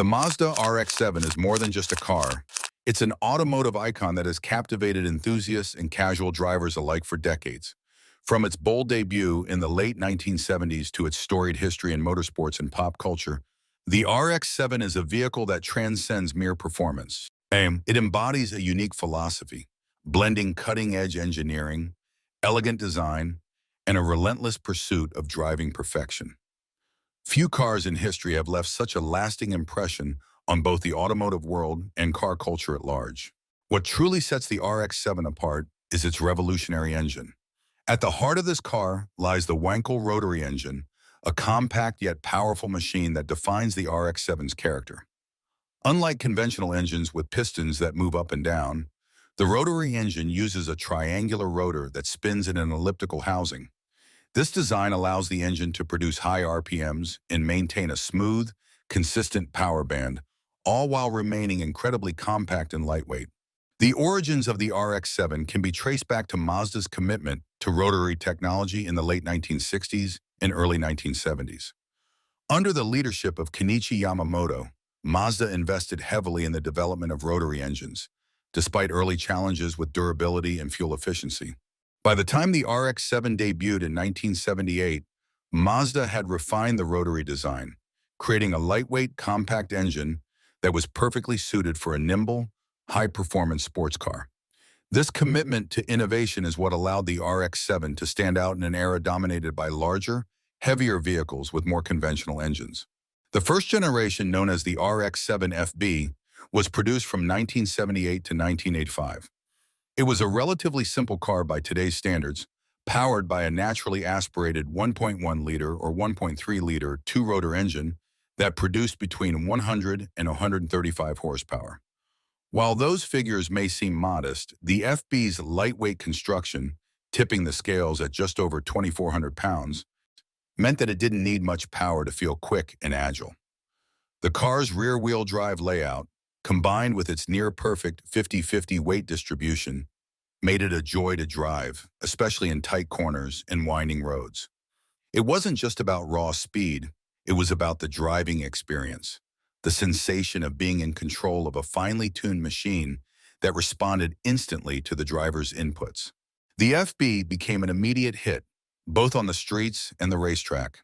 The Mazda RX-7 is more than just a car. It's an automotive icon that has captivated enthusiasts and casual drivers alike for decades. From its bold debut in the late 1970s to its storied history in motorsports and pop culture, the RX-7 is a vehicle that transcends mere performance. It embodies a unique philosophy, blending cutting-edge engineering, elegant design, and a relentless pursuit of driving perfection. Few cars in history have left such a lasting impression on both the automotive world and car culture at large. What truly sets the RX-7 apart is its revolutionary engine. At the heart of this car lies the Wankel rotary engine, a compact yet powerful machine that defines the RX-7's character. Unlike conventional engines with pistons that move up and down, the rotary engine uses a triangular rotor that spins in an elliptical housing. This design allows the engine to produce high RPMs and maintain a smooth, consistent power band, all while remaining incredibly compact and lightweight. The origins of the RX-7 can be traced back to Mazda's commitment to rotary technology in the late 1960s and early 1970s. Under the leadership of Kenichi Yamamoto, Mazda invested heavily in the development of rotary engines, despite early challenges with durability and fuel efficiency. By the time the RX-7 debuted in 1978, Mazda had refined the rotary design, creating a lightweight, compact engine that was perfectly suited for a nimble, high-performance sports car. This commitment to innovation is what allowed the RX-7 to stand out in an era dominated by larger, heavier vehicles with more conventional engines. The first generation, known as the RX7 FB, was produced from 1978 to 1985. It was a relatively simple car by today's standards, powered by a naturally aspirated 1.1-liter or 1.3-liter two-rotor engine that produced between 100 and 135 horsepower. While those figures may seem modest, the FB's lightweight construction, tipping the scales at just over 2,400 pounds, meant that it didn't need much power to feel quick and agile. The car's rear-wheel drive layout, combined with its near-perfect 50-50 weight distribution, made it a joy to drive, especially in tight corners and winding roads. It wasn't just about raw speed, it was about the driving experience, the sensation of being in control of a finely tuned machine that responded instantly to the driver's inputs. The FB became an immediate hit, both on the streets and the racetrack.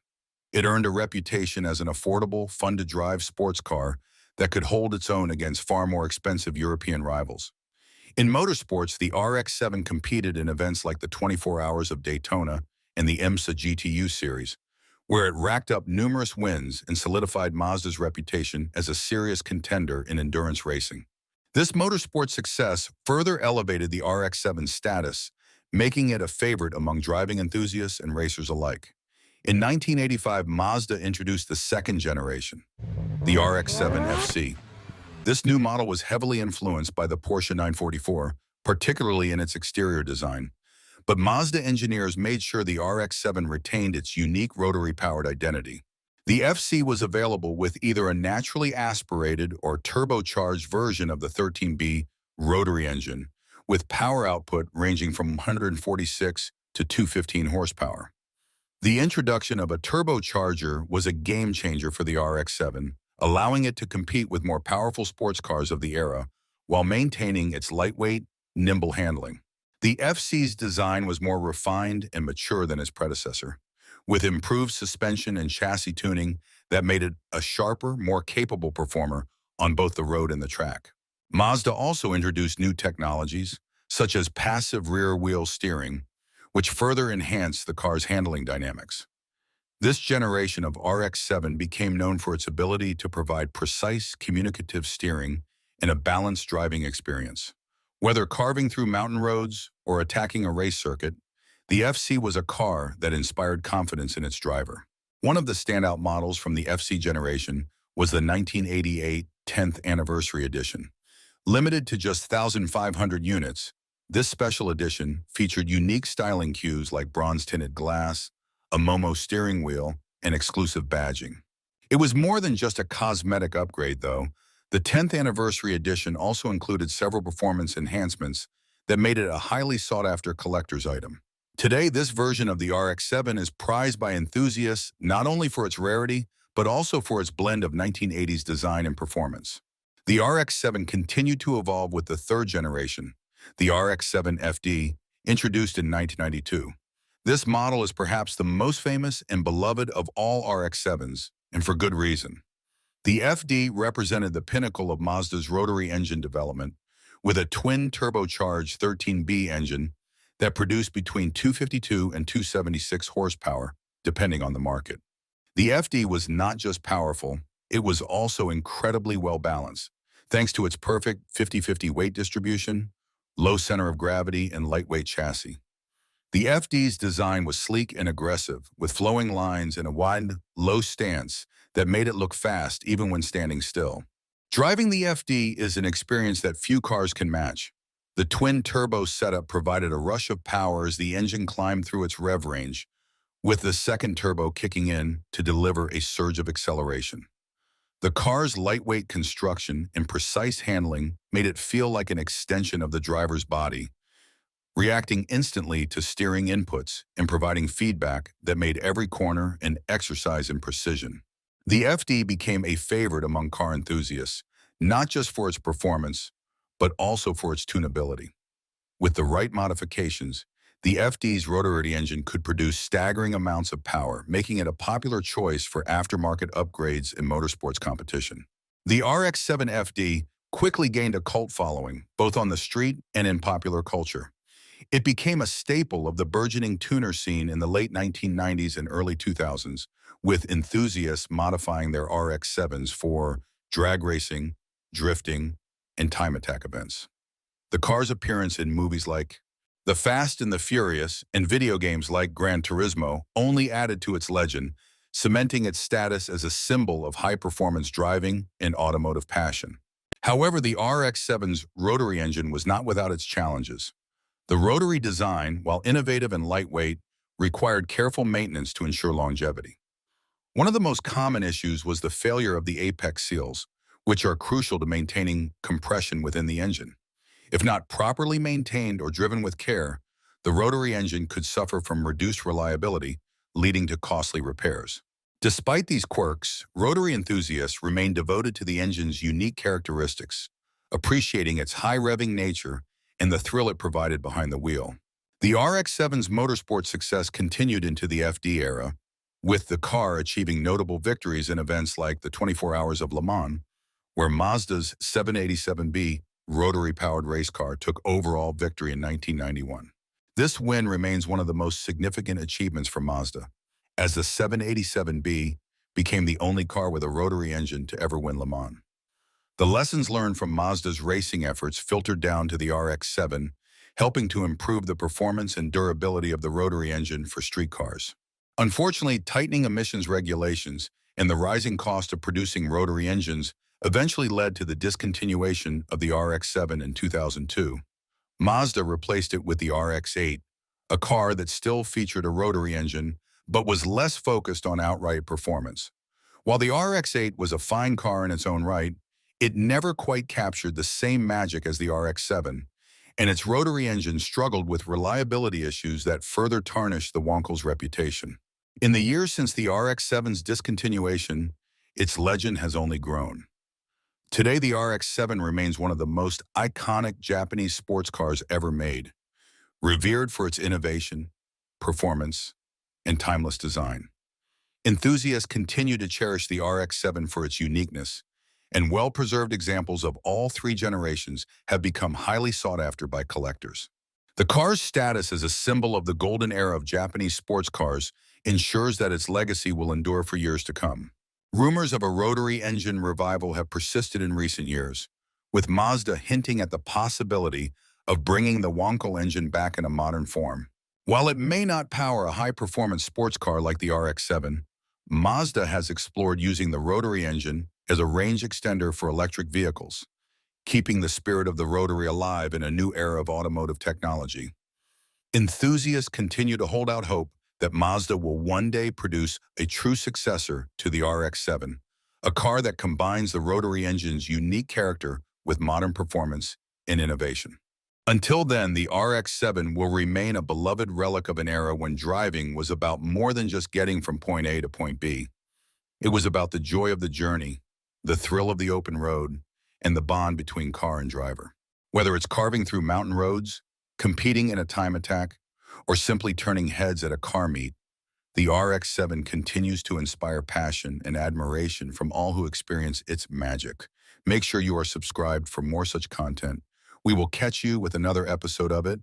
It earned a reputation as an affordable, fun-to-drive sports car that could hold its own against far more expensive European rivals. In motorsports, the RX-7 competed in events like the 24 Hours of Daytona and the IMSA GTU series, where it racked up numerous wins and solidified Mazda's reputation as a serious contender in endurance racing. This motorsport success further elevated the RX-7's status, making it a favorite among driving enthusiasts and racers alike. In 1985, Mazda introduced the second generation, the RX-7 FC. This new model was heavily influenced by the Porsche 944, particularly in its exterior design. But Mazda engineers made sure the RX-7 retained its unique rotary-powered identity. The FC was available with either a naturally aspirated or turbocharged version of the 13B rotary engine, with power output ranging from 146 to 215 horsepower. The introduction of a turbocharger was a game-changer for the RX-7, allowing it to compete with more powerful sports cars of the era while maintaining its lightweight, nimble handling. The FC's design was more refined and mature than its predecessor, with improved suspension and chassis tuning that made it a sharper, more capable performer on both the road and the track. Mazda also introduced new technologies, such as passive rear-wheel steering, which further enhanced the car's handling dynamics. This generation of RX-7 became known for its ability to provide precise, communicative steering and a balanced driving experience. Whether carving through mountain roads or attacking a race circuit, the FC was a car that inspired confidence in its driver. One of the standout models from the FC generation was the 1988 10th Anniversary Edition. Limited to just 1,500 units, this special edition featured unique styling cues like bronze-tinted glass, a Momo steering wheel, and exclusive badging. It was more than just a cosmetic upgrade, though. The 10th Anniversary Edition also included several performance enhancements that made it a highly sought-after collector's item. Today, this version of the RX-7 is prized by enthusiasts not only for its rarity, but also for its blend of 1980s design and performance. The RX-7 continued to evolve with the third generation, the RX-7 FD, introduced in 1992. This model is perhaps the most famous and beloved of all RX-7s, and for good reason. The FD represented the pinnacle of Mazda's rotary engine development, with a twin-turbocharged 13B engine that produced between 252 and 276 horsepower, depending on the market. The FD was not just powerful, it was also incredibly well-balanced, thanks to its perfect 50-50 weight distribution, low center of gravity, and lightweight chassis. The FD's design was sleek and aggressive, with flowing lines and a wide, low stance that made it look fast even when standing still. Driving the FD is an experience that few cars can match. The twin-turbo setup provided a rush of power as the engine climbed through its rev range, with the second turbo kicking in to deliver a surge of acceleration. The car's lightweight construction and precise handling made it feel like an extension of the driver's body, reacting instantly to steering inputs and providing feedback that made every corner an exercise in precision. The FD became a favorite among car enthusiasts, not just for its performance, but also for its tunability. With the right modifications, the FD's rotary engine could produce staggering amounts of power, making it a popular choice for aftermarket upgrades in motorsports competition. The RX7 FD quickly gained a cult following, both on the street and in popular culture. It became a staple of the burgeoning tuner scene in the late 1990s and early 2000s, with enthusiasts modifying their RX-7s for drag racing, drifting, and time attack events. The car's appearance in movies like The Fast and the Furious and video games like Gran Turismo only added to its legend, cementing its status as a symbol of high-performance driving and automotive passion. However, the RX-7's rotary engine was not without its challenges. The rotary design, while innovative and lightweight, required careful maintenance to ensure longevity. One of the most common issues was the failure of the apex seals, which are crucial to maintaining compression within the engine. If not properly maintained or driven with care, the rotary engine could suffer from reduced reliability, leading to costly repairs. Despite these quirks, rotary enthusiasts remain devoted to the engine's unique characteristics, appreciating its high-revving nature and the thrill it provided behind the wheel. The RX-7's motorsport success continued into the FD era, with the car achieving notable victories in events like the 24 Hours of Le Mans, where Mazda's 787B rotary-powered race car took overall victory in 1991. This win remains one of the most significant achievements for Mazda, as the 787B became the only car with a rotary engine to ever win Le Mans. The lessons learned from Mazda's racing efforts filtered down to the RX-7, helping to improve the performance and durability of the rotary engine for street cars. Unfortunately, tightening emissions regulations and the rising cost of producing rotary engines eventually led to the discontinuation of the RX-7 in 2002. Mazda replaced it with the RX-8, a car that still featured a rotary engine but was less focused on outright performance. While the RX-8 was a fine car in its own right, it never quite captured the same magic as the RX-7, and its rotary engine struggled with reliability issues that further tarnished the Wankel's reputation. In the years since the RX-7's discontinuation, its legend has only grown. Today, the RX-7 remains one of the most iconic Japanese sports cars ever made, revered for its innovation, performance, and timeless design. Enthusiasts continue to cherish the RX-7 for its uniqueness, and well-preserved examples of all three generations have become highly sought after by collectors. The car's status as a symbol of the golden era of Japanese sports cars ensures that its legacy will endure for years to come. Rumors of a rotary engine revival have persisted in recent years, with Mazda hinting at the possibility of bringing the Wankel engine back in a modern form. While it may not power a high-performance sports car like the RX-7, Mazda has explored using the rotary engine as a range extender for electric vehicles, keeping the spirit of the rotary alive in a new era of automotive technology. Enthusiasts continue to hold out hope that Mazda will one day produce a true successor to the RX-7, a car that combines the rotary engine's unique character with modern performance and innovation. Until then, the RX-7 will remain a beloved relic of an era when driving was about more than just getting from point A to point B. It was about the joy of the journey, the thrill of the open road, and the bond between car and driver. Whether it's carving through mountain roads, competing in a time attack, or simply turning heads at a car meet, the RX-7 continues to inspire passion and admiration from all who experience its magic. Make sure you are subscribed for more such content. We will catch you with another episode of it.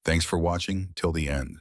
Thanks for watching till the end.